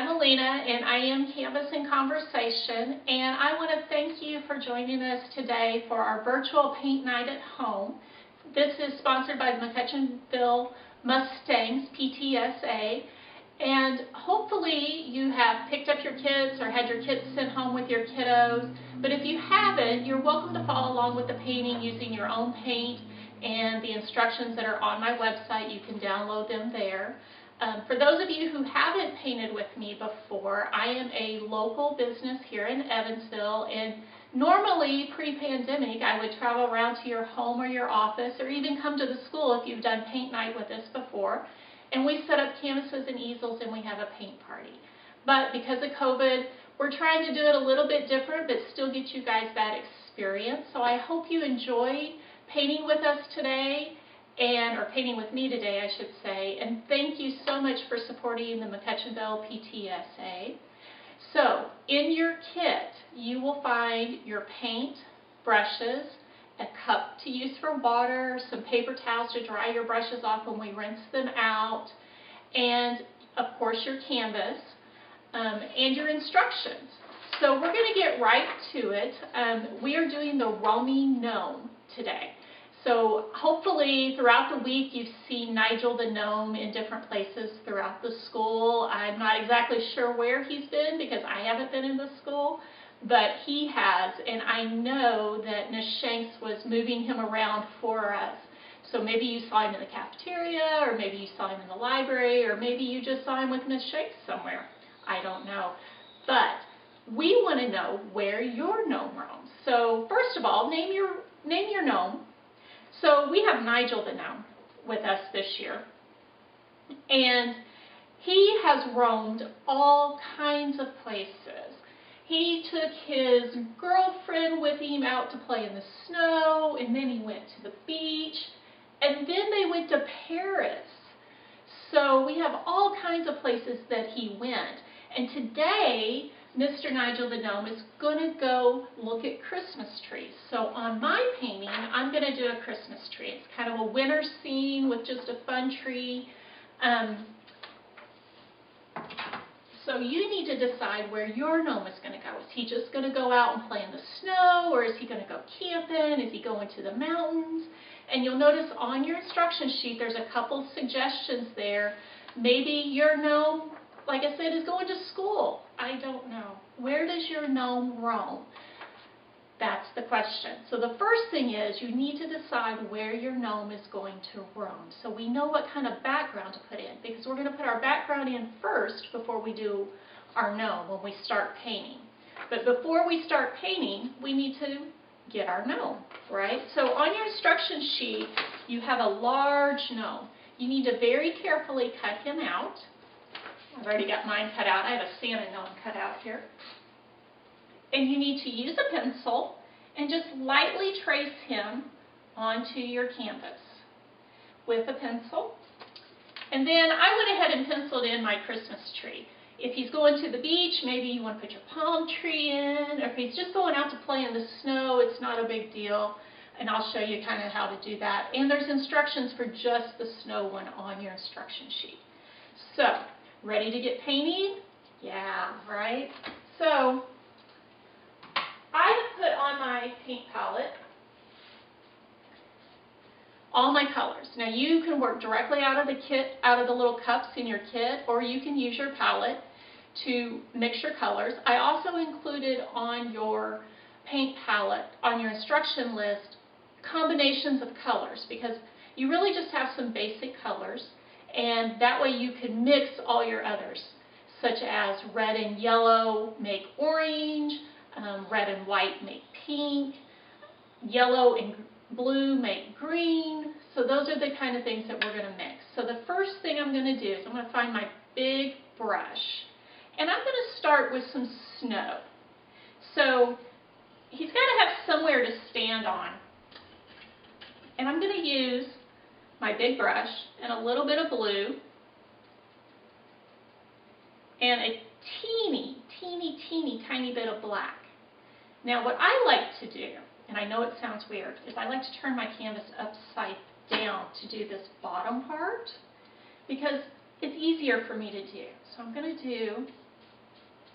I'm Alina, and I am Canvas in Conversation, and I want to thank you for joining us today for our virtual paint night at home. This is sponsored by the McCutchanville Mustangs PTSA, and hopefully you have picked up your kids or had your kids sent home with your kiddos, but if you haven't, you're welcome to follow along with the painting using your own paint and the instructions that are on my website. You can download them there. For those of you who haven't painted with me before, I am a local business here in Evansville, and normally pre-pandemic I would travel around to your home or your office or even come to the school if you've done paint night with us before, and we set up canvases and easels and we have a paint party. But because of COVID, we're trying to do it a little bit different but still get you guys that experience. So I hope you enjoy painting with us today, or painting with me today, I should say, and thank you so much for supporting the McCutchanville PTSA. So, in your kit, you will find your paint, brushes, a cup to use for water, some paper towels to dry your brushes off when we rinse them out, and of course your canvas, and your instructions. So we're going to get right to it. We are doing the Roaming Gnome today. So hopefully throughout the week you've seen Nigel the Gnome in different places throughout the school. I'm not exactly sure where he's been because I haven't been in the school, but he has, and I know that Ms. Shanks was moving him around for us. So maybe you saw him in the cafeteria, or maybe you saw him in the library, or maybe you just saw him with Ms. Shanks somewhere. I don't know. But we want to know where your gnome roams. So first of all, name your gnome. So we have Nigel the Gnome with us this year, and he has roamed all kinds of places. He took his girlfriend with him out to play in the snow, and then he went to the beach, and then they went to Paris. So we have all kinds of places that he went. And today, Mr. Nigel the Gnome is going to go look at Christmas trees. So on my painting, I'm going to do a Christmas tree. It's kind of a winter scene with just a fun tree. So you need to decide where your gnome is going to go. Is he just going to go out and play in the snow, or is he going to go camping? Is he going to the mountains? And you'll notice on your instruction sheet there's a couple suggestions there. Maybe your gnome, like I said, is going to school. I don't know. Where does your gnome roam? That's the question. So the first thing is you need to decide where your gnome is going to roam. So we know what kind of background to put in, because we're going to put our background in first before we do our gnome when we start painting. But before we start painting, we need to get our gnome, right? So on your instruction sheet, you have a large gnome. You need to very carefully cut him out. I've already got mine cut out. I have a Santa gnome cut out here. And you need to use a pencil and just lightly trace him onto your canvas with a pencil. And then I went ahead and penciled in my Christmas tree. If he's going to the beach, maybe you want to put your palm tree in, or if he's just going out to play in the snow, it's not a big deal. And I'll show you kind of how to do that. And there's instructions for just the snow one on your instruction sheet. So, ready to get painting? Yeah, right? So, I have put on my paint palette all my colors. Now you can work directly out of the kit, out of the little cups in your kit, or you can use your palette to mix your colors. I also included on your paint palette, on your instruction list, combinations of colors, because you really just have some basic colors, and that way you can mix all your others, such as red and yellow make orange, red and white make pink, yellow and blue make green. So those are the kind of things that we're going to mix. So the first thing I'm going to do is I'm going to find my big brush, and I'm going to start with some snow. So he's got to have somewhere to stand on, and I'm going to use my big brush and a little bit of blue and a teeny tiny bit of black. Now what I like to do, and I know it sounds weird, is I like to turn my canvas upside down to do this bottom part, because it's easier for me to do. So I'm going to do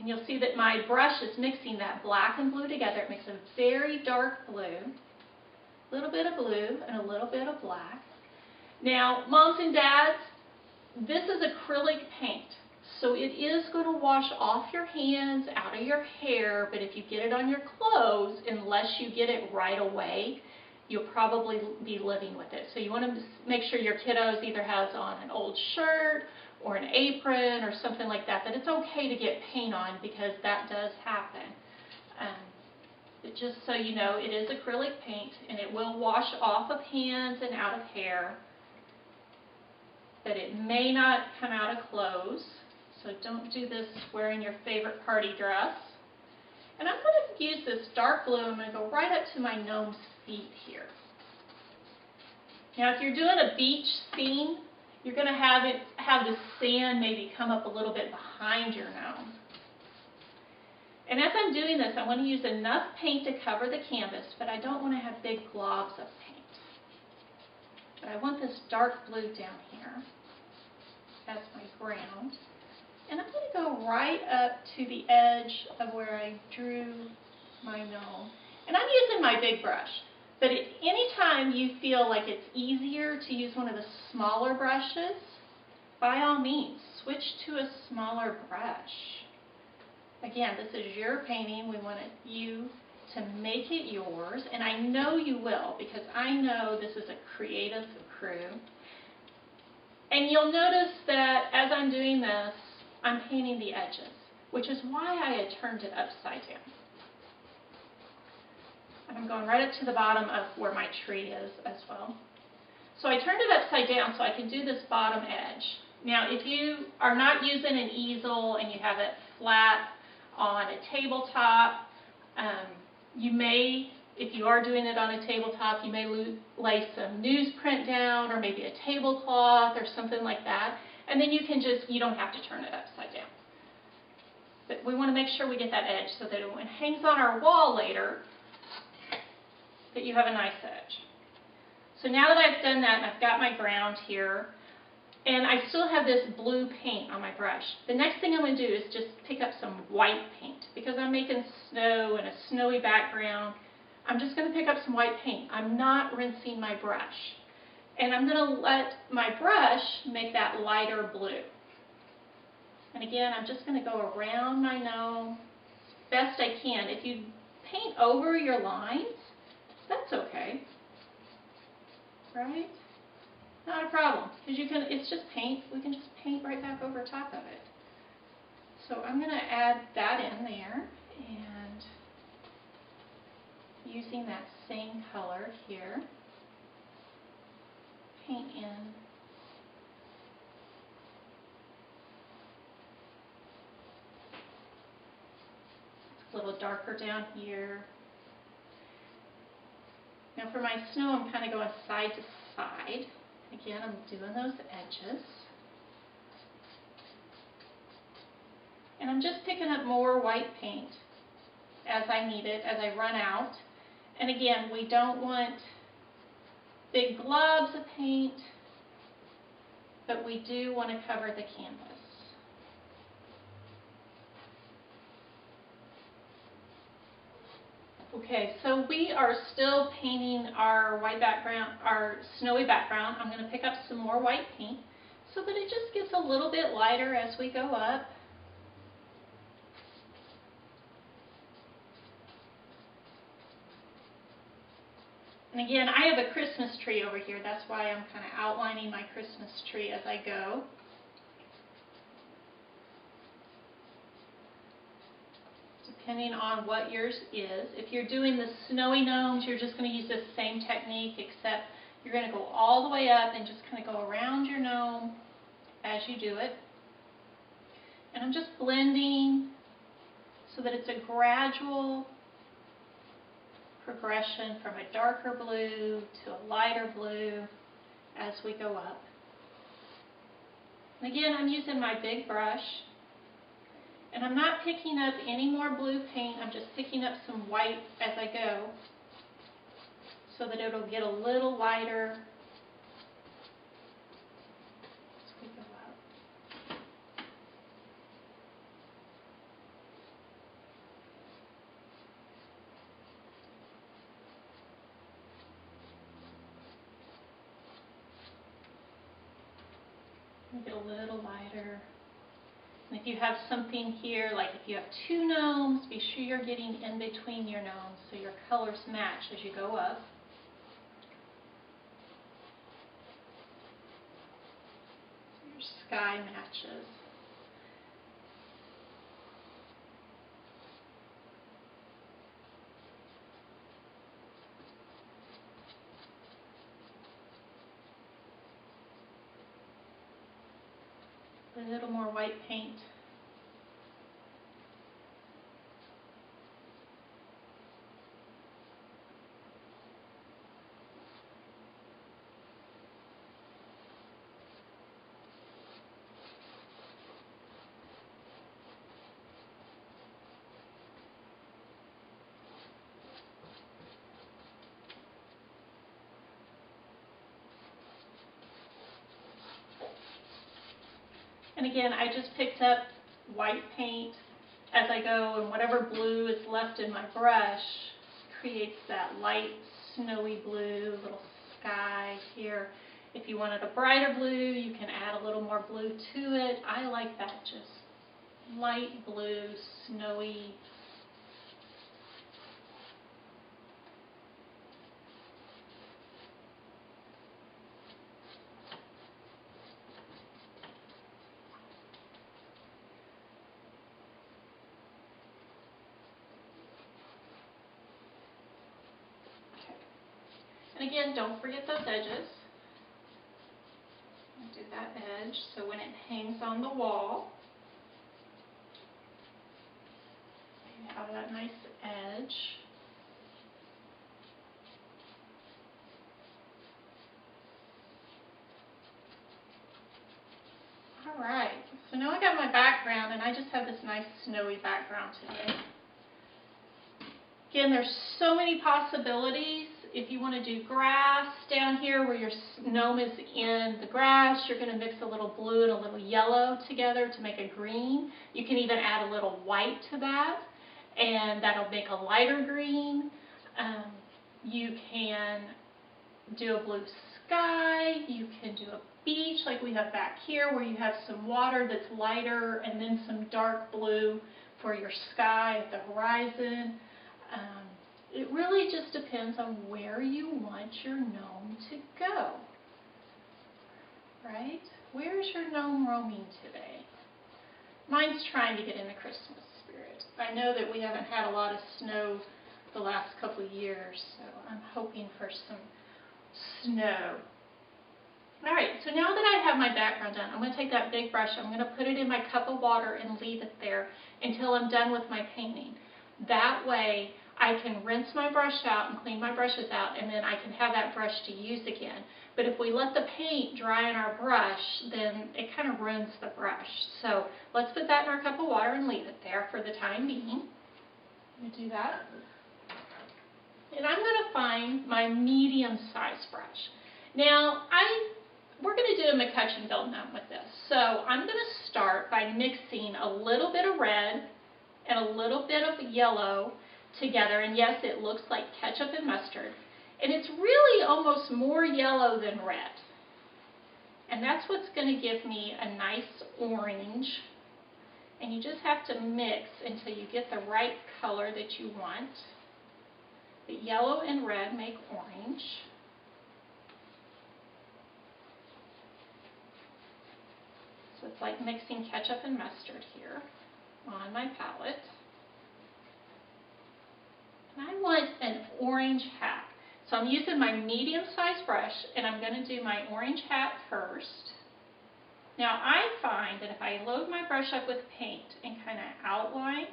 And you'll see that my brush is mixing that black and blue together. It makes a very dark blue, a little bit of blue and a little bit of black. Now, moms and dads, this is acrylic paint, so it is going to wash off your hands, out of your hair, but if you get it on your clothes, unless you get it right away, you'll probably be living with it. So you want to make sure your kiddos either has on an old shirt or an apron or something like that, that it's okay to get paint on, because that does happen. But just so you know, it is acrylic paint and it will wash off of hands and out of hair, but it may not come out of clothes. So don't do this wearing your favorite party dress. And I'm going to use this dark blue. I'm going to go right up to my gnome's feet here. Now if you're doing a beach scene, you're going to have the sand maybe come up a little bit behind your gnome. And as I'm doing this, I want to use enough paint to cover the canvas, but I don't want to have big globs of paint. But I want this dark blue down here as my ground. And I'm going to go right up to the edge of where I drew my gnome. And I'm using my big brush. But anytime you feel like it's easier to use one of the smaller brushes, by all means, switch to a smaller brush. Again, this is your painting. We want you to make it yours, and I know you will, because I know this is a creative crew. And you'll notice that as I'm doing this, I'm painting the edges, which is why I had turned it upside down. And I'm going right up to the bottom of where my tree is as well. So I turned it upside down so I can do this bottom edge. Now, if you are not using an easel and you have it flat on a tabletop, you may, if you are doing it on a tabletop, you may lay some newsprint down or maybe a tablecloth or something like that. And then you can just, you don't have to turn it upside down. But we want to make sure we get that edge so that when it hangs on our wall later, that you have a nice edge. So now that I've done that and I've got my ground here, and I still have this blue paint on my brush, the next thing I'm going to do is just pick up some white paint. Because I'm making snow and a snowy background, I'm just going to pick up some white paint. I'm not rinsing my brush. And I'm going to let my brush make that lighter blue. And again, I'm just going to go around my gnome as best I can. If you paint over your lines, that's okay, right? Not a problem, because you can. It's just paint. We can just paint right back over top of it. So I'm going to add that in there, and using that same color here, paint in it's a little darker down here. Now for my snow, I'm kind of going side to side. Again, I'm doing those edges. And I'm just picking up more white paint as I need it, as I run out. And again, we don't want big globs of paint, but we do want to cover the canvas. Okay, so we are still painting our white background, our snowy background. I'm going to pick up some more white paint so that it just gets a little bit lighter as we go up. And again, I have a Christmas tree over here. That's why I'm kind of outlining my Christmas tree as I go. Depending on what yours is. If you're doing the snowy gnomes, you're just going to use this same technique, except you're going to go all the way up and just kind of go around your gnome as you do it. And I'm just blending so that it's a gradual progression from a darker blue to a lighter blue as we go up. And again, I'm using my big brush. And I'm not picking up any more blue paint, I'm just picking up some white as I go so that it'll get a little lighter as we go up. make it a little lighter. And if you have something here, like if you have two gnomes, be sure you're getting in between your gnomes so your colors match as you go up. So your sky matches. A little more white paint. And again, I just picked up white paint as I go, and whatever blue is left in my brush creates that light snowy blue, little sky here. If you wanted a brighter blue, you can add a little more blue to it. I like that just light blue, snowy. And again, don't forget those edges. Do that edge so when it hangs on the wall, you have that nice edge. All right, so now I got my background, and I just have this nice snowy background today. Again, there's so many possibilities. If you want to do grass down here where your gnome is in the grass, you're going to mix a little blue and a little yellow together to make a green. You can even add a little white to that, and that'll make a lighter green. You can do a blue sky. You can do a beach like we have back here where you have some water that's lighter and then some dark blue for your sky at the horizon. It really just depends on where you want your gnome to go, right? Where's your gnome roaming today? Mine's trying to get in the Christmas spirit. I know that we haven't had a lot of snow the last couple of years, so I'm hoping for some snow. All right, so now that I have my background done, I'm going to take that big brush, I'm going to put it in my cup of water and leave it there until I'm done with my painting. That way, I can rinse my brush out and clean my brushes out, and then I can have that brush to use again. But if we let the paint dry in our brush, then it kind of ruins the brush. So let's put that in our cup of water and leave it there for the time being. I'm going to do that. And I'm going to find my medium-sized brush. Now, we're going to do a McCutchanville Gnome with this. So I'm going to start by mixing a little bit of red and a little bit of yellow together, and yes, it looks like ketchup and mustard, and it's really almost more yellow than red, and that's what's going to give me a nice orange. And you just have to mix until you get the right color that you want. But yellow and red make orange. So it's like mixing ketchup and mustard here on my palette. And I want an orange hat. So I'm using my medium-sized brush, and I'm going to do my orange hat first. Now I find that if I load my brush up with paint and kind of outline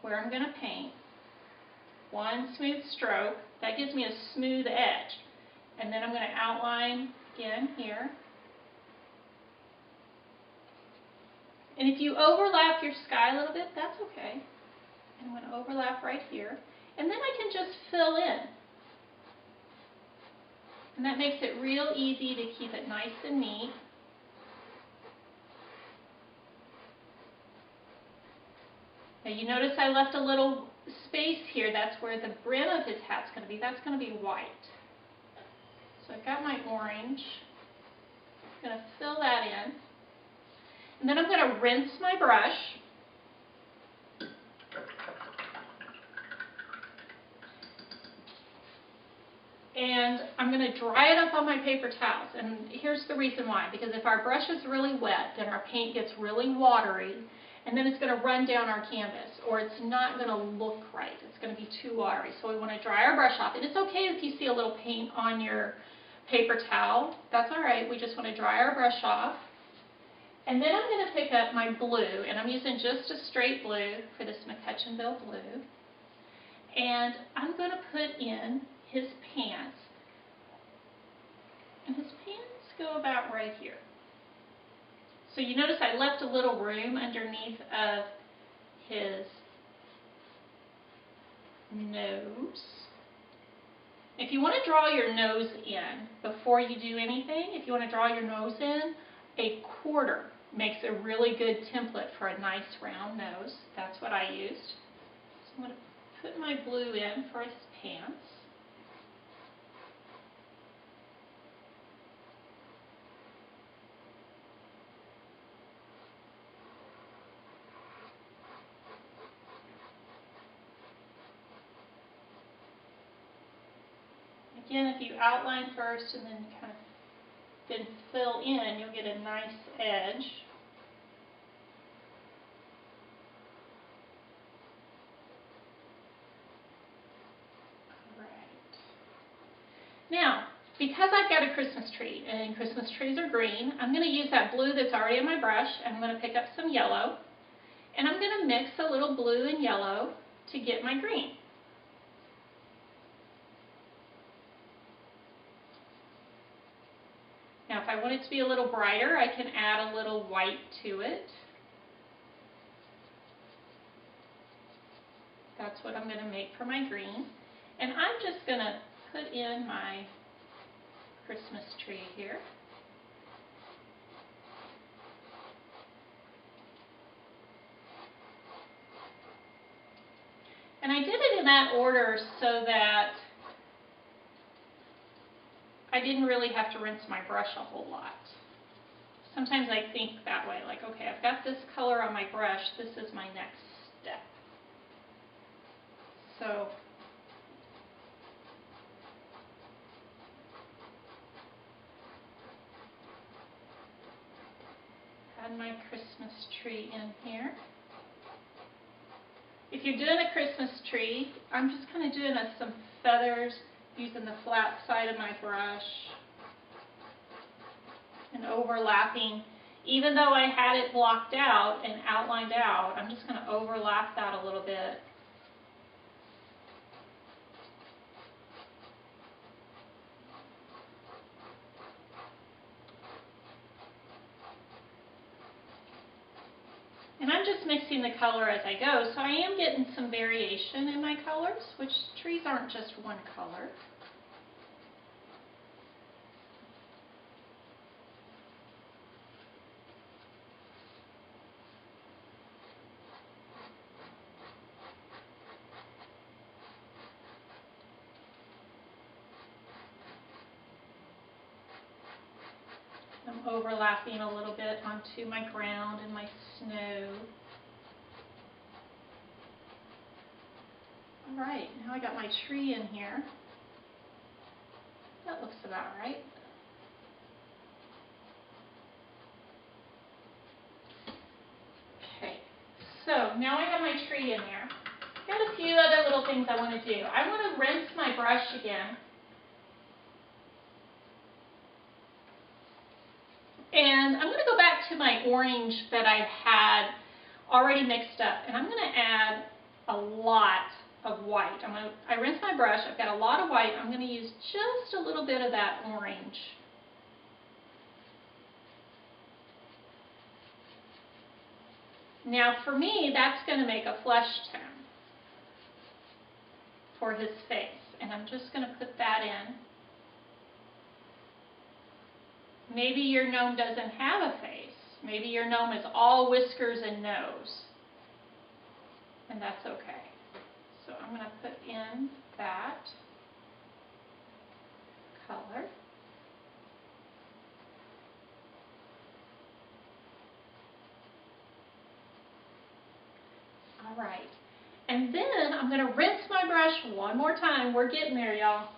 where I'm going to paint, one smooth stroke, that gives me a smooth edge. And then I'm going to outline again here. And if you overlap your sky a little bit, that's okay. And I'm going to overlap right here. And then I can just fill in. And that makes it real easy to keep it nice and neat. Now you notice I left a little space here. That's where the brim of his hat's going to be. That's going to be white. So I I've got my orange. I'm going to fill that in. And then I'm going to rinse my brush. And I'm going to dry it up on my paper towels. And here's the reason why. Because if our brush is really wet, then our paint gets really watery. And then it's going to run down our canvas. Or it's not going to look right. It's going to be too watery. So we want to dry our brush off. And it's okay if you see a little paint on your paper towel. That's all right. We just want to dry our brush off. And then I'm going to pick up my blue. And I'm using just a straight blue for this McCutchanville blue. And I'm going to put in his pants, and his pants go about right here. So you notice I left a little room underneath of his nose. If you want to draw your nose in before you do anything, if you want to draw your nose in, a quarter makes a really good template for a nice round nose. That's what I used. So I'm going to put my blue in for his pants. Again, if you outline first and then kind of then fill in, you'll get a nice edge. All right. Now, because I've got a Christmas tree, and Christmas trees are green, I'm going to use that blue that's already in my brush, and I'm going to pick up some yellow, and I'm going to mix a little blue and yellow to get my green. Now, if I want it to be a little brighter, I can add a little white to it. That's what I'm going to make for my green. And I'm just going to put in my Christmas tree here. And I did it in that order so that I didn't really have to rinse my brush a whole lot. Sometimes I think that way, like, okay, I've got this color on my brush, this is my next step. So add my Christmas tree in here. If you're doing a Christmas tree, I'm just kind of doing some feathers using the flat side of my brush and overlapping. Even though I had it blocked out and outlined out, I'm just going to overlap that a little bit. And I'm just mixing the color as I go, so I am getting some variation in my colors, which trees aren't just one color. I'm overlapping a little bit onto my ground and my snow. All right, now I got my tree in here. That looks about right. Okay, so now I have my tree in there. Got a few other little things I want to do. I want to rinse my brush again. And I'm going to go back to my orange that I had already mixed up, and I'm going to add a lot of white. I rinse my brush, I've got a lot of white, I'm going to use just a little bit of that orange. Now for me, that's going to make a flesh tone for his face, and I'm just going to put that in. Maybe your gnome doesn't have a face. Maybe your gnome is all whiskers and nose. And that's okay. So I'm going to put in that color. All right. And then I'm going to rinse my brush one more time. We're getting there, y'all.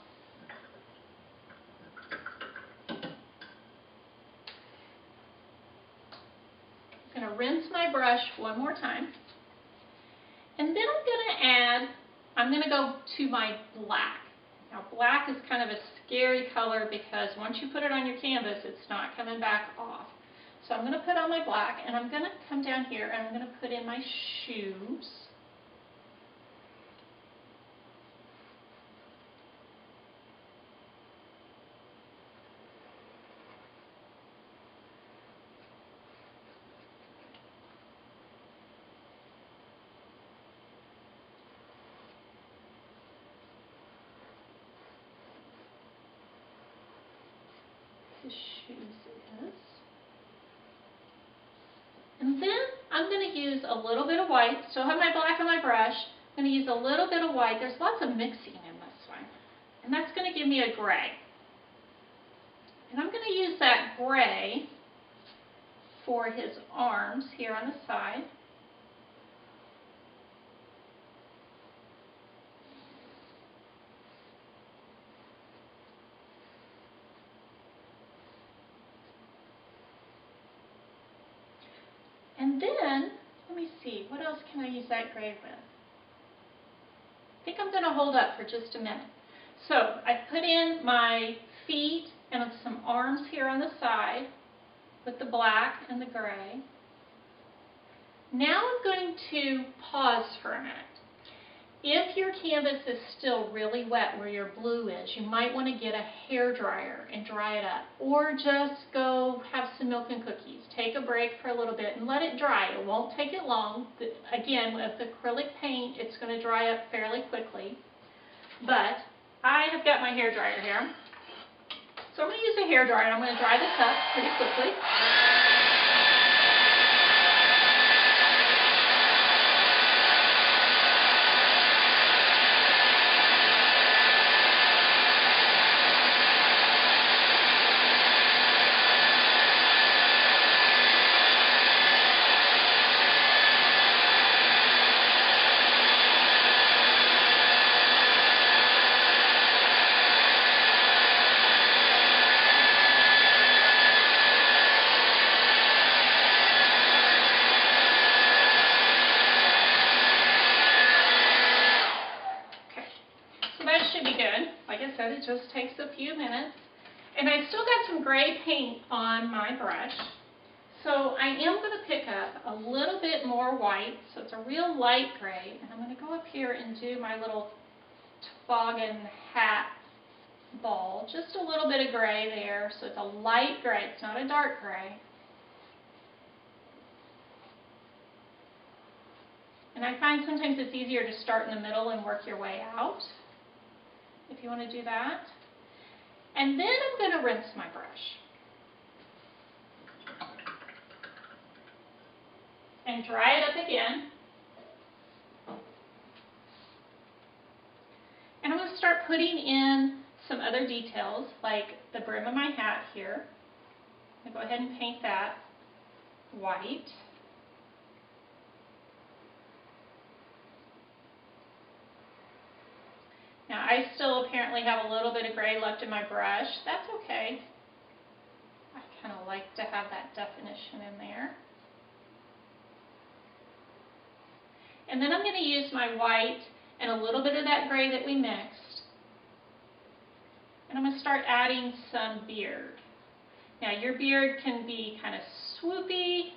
I'm going to rinse my brush one more time. And then I'm going to go to my black. Now black is kind of a scary color because once you put it on your canvas, it's not coming back off. So I'm going to put on my black, and I'm going to come down here and I'm going to put in my shoes. The shoes is. And then I'm going to use a little bit of white. Still have my black on my brush. I'm going to use a little bit of white. There's lots of mixing in this one. And that's going to give me a gray. And I'm going to use that gray for his arms here on the side. And then, let me see, what else can I use that gray with? I think I'm going to hold up for just a minute. So I put in my feet and some arms here on the side with the black and the gray. Now I'm going to pause for a minute. If your canvas is still really wet where your blue is, you might want to get a hairdryer and dry it up. Or just go have some milk and cookies. Take a break for a little bit and let it dry. It won't take it long. Again, with acrylic paint, it's going to dry up fairly quickly. But I have got my hairdryer here. So I'm going to use a hairdryer and I'm going to dry this up pretty quickly. It just takes a few minutes. And I still got some gray paint on my brush. So I am going to pick up a little bit more white. So it's a real light gray. And I'm going to go up here and do my little toboggan hat ball. Just a little bit of gray there. So it's a light gray. It's not a dark gray. And I find sometimes it's easier to start in the middle and work your way out, if you want to do that. And then I'm going to rinse my brush. And dry it up again. And I'm going to start putting in some other details, like the brim of my hat here. I'm going to go ahead and paint that white. Now I still apparently have a little bit of gray left in my brush. That's okay. I kind of like to have that definition in there. And then I'm going to use my white and a little bit of that gray that we mixed. And I'm going to start adding some beard. Now your beard can be kind of swoopy,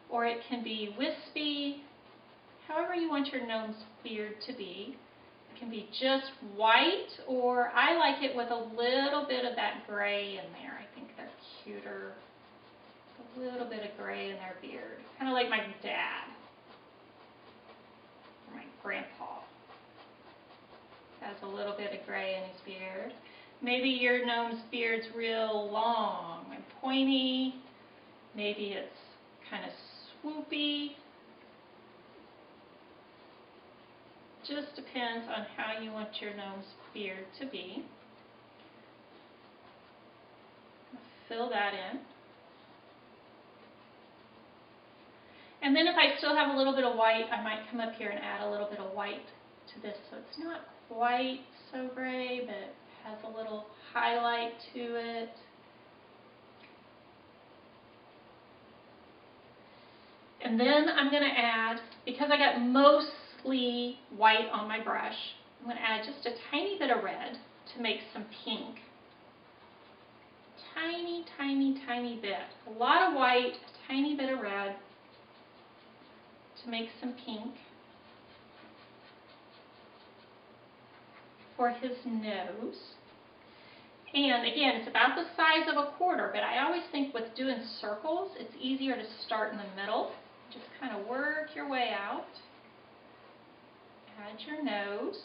or it can be wispy, however you want your gnome's beard to be. It can be just white, or I like it with a little bit of that gray in there. I think they're cuter. A little bit of gray in their beard. Kind of like my dad. Or my grandpa. Has a little bit of gray in his beard. Maybe your gnome's beard's real long and pointy. Maybe it's kind of swoopy. Just depends on how you want your gnome's beard to be. Fill that in. And then if I still have a little bit of white, I might come up here and add a little bit of white to this, so it's not quite so gray, but it has a little highlight to it. And then I'm going to add, because I got mostly white on my brush, I'm going to add just a tiny bit of red to make some pink. Tiny, tiny, tiny bit. A lot of white, a tiny bit of red to make some pink for his nose. And again, it's about the size of a quarter, but I always think with doing circles, it's easier to start in the middle. Just kind of work your way out. Add your nose.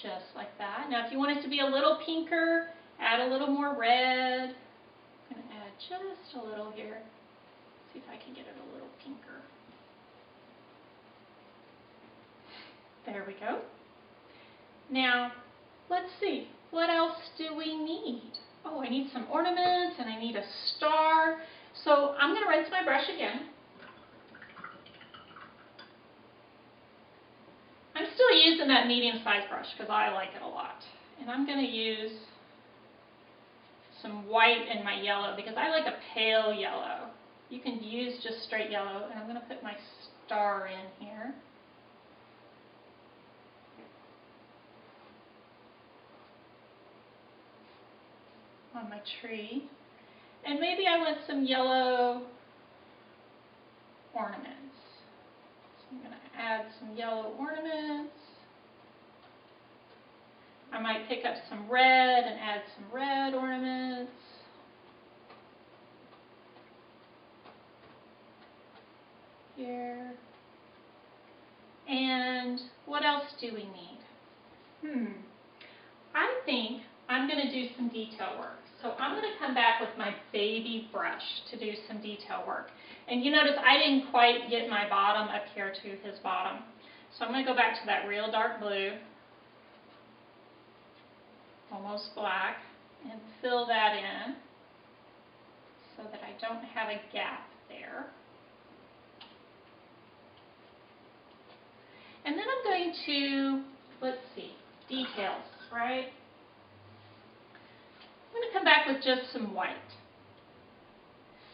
Just like that. Now if you want it to be a little pinker, add a little more red. I'm going to add just a little here. See if I can get it a little pinker. There we go. Now, let's see. What else do we need? Oh, I need some ornaments and I need a star. So I'm going to rinse my brush again. I'm still using that medium-sized brush because I like it a lot. And I'm going to use some white in my yellow because I like a pale yellow. You can use just straight yellow, and I'm going to put my star in here. On my tree. And maybe I want some yellow ornaments. So I'm going to add some yellow ornaments. I might pick up some red and add some red ornaments. Here. And what else do we need? I think I'm going to do some detail work. So I'm going to come back with my baby brush to do some detail work. And you notice I didn't quite get my bottom up here to his bottom. So I'm going to go back to that real dark blue, almost black, and fill that in so that I don't have a gap there. And then I'm going to, let's see, details, right? I'm going to come back with just some white.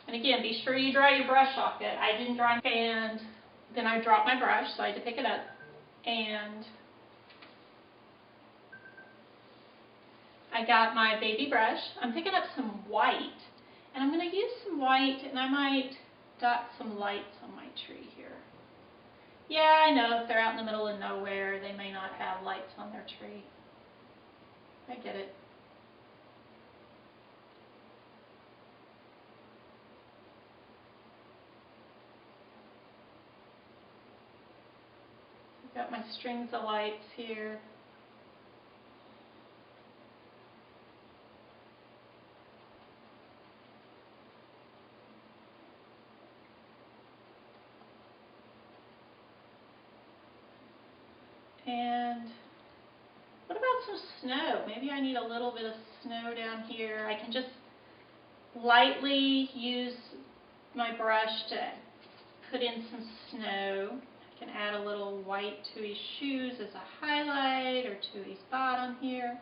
And again, be sure you dry your brush off it. I didn't dry, and then I dropped my brush, so I had to pick it up. And I got my baby brush. I'm picking up some white, and I'm going to use some white, and I might dot some lights on my tree here. Yeah, I know if they're out in the middle of nowhere, they may not have lights on their tree. I get it. Got my strings of lights here. And what about some snow? Maybe I need a little bit of snow down here. I can just lightly use my brush to put in some snow. I can add a little white to his shoes as a highlight or to his bottom here.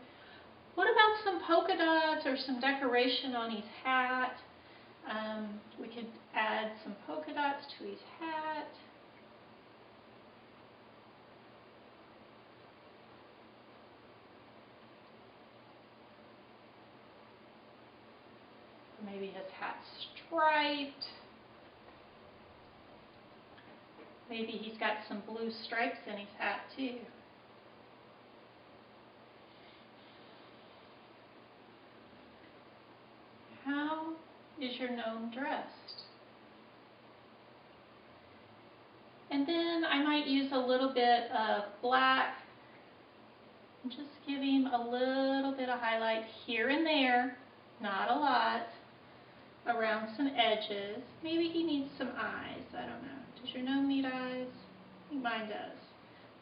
What about some polka dots or some decoration on his hat? We could add some polka dots to his hat. Maybe his hat's striped. Maybe he's got some blue stripes in his hat too. How is your gnome dressed? And then I might use a little bit of black and just give him a little bit of highlight here and there, not a lot, around some edges. Maybe he needs some eyes, I don't know. Does your gnome need eyes? I think mine does.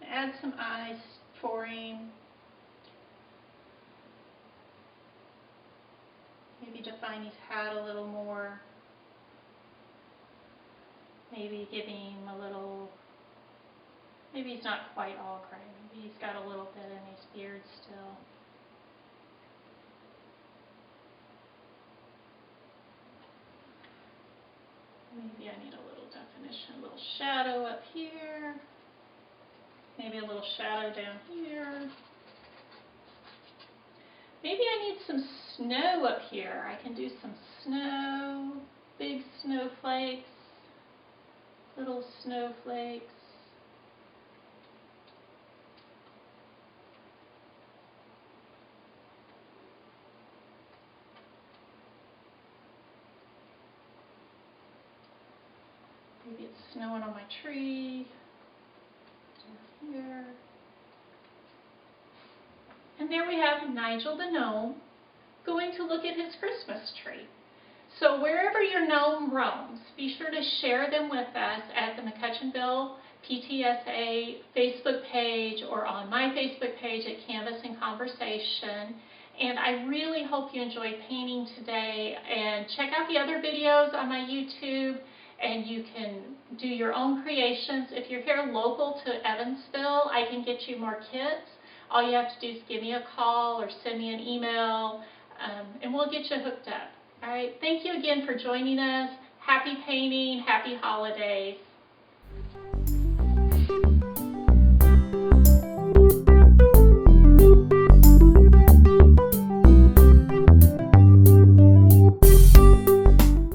Add some eyes for him. Maybe maybe define his hat a little more. Maybe giving him a little, maybe he's not quite all gray. Maybe he's got a little bit in his beard still. Maybe I need a little definition, a little shadow up here. Maybe a little shadow down here. Maybe I need some snow up here. I can do some snow, big snowflakes, little snowflakes. Maybe it's snowing on my tree. Down here. And there we have Nigel the gnome going to look at his Christmas tree. So wherever your gnome roams, be sure to share them with us at the McCutchanville PTSA Facebook page or on my Facebook page at Canvas and Conversation. And I really hope you enjoyed painting today, and check out the other videos on my YouTube, and you can do your own creations. If you're here local to Evansville, I can get you more kits. All you have to do is give me a call or send me an email, and we'll get you hooked up. All right, thank you again for joining us. Happy painting, happy holidays.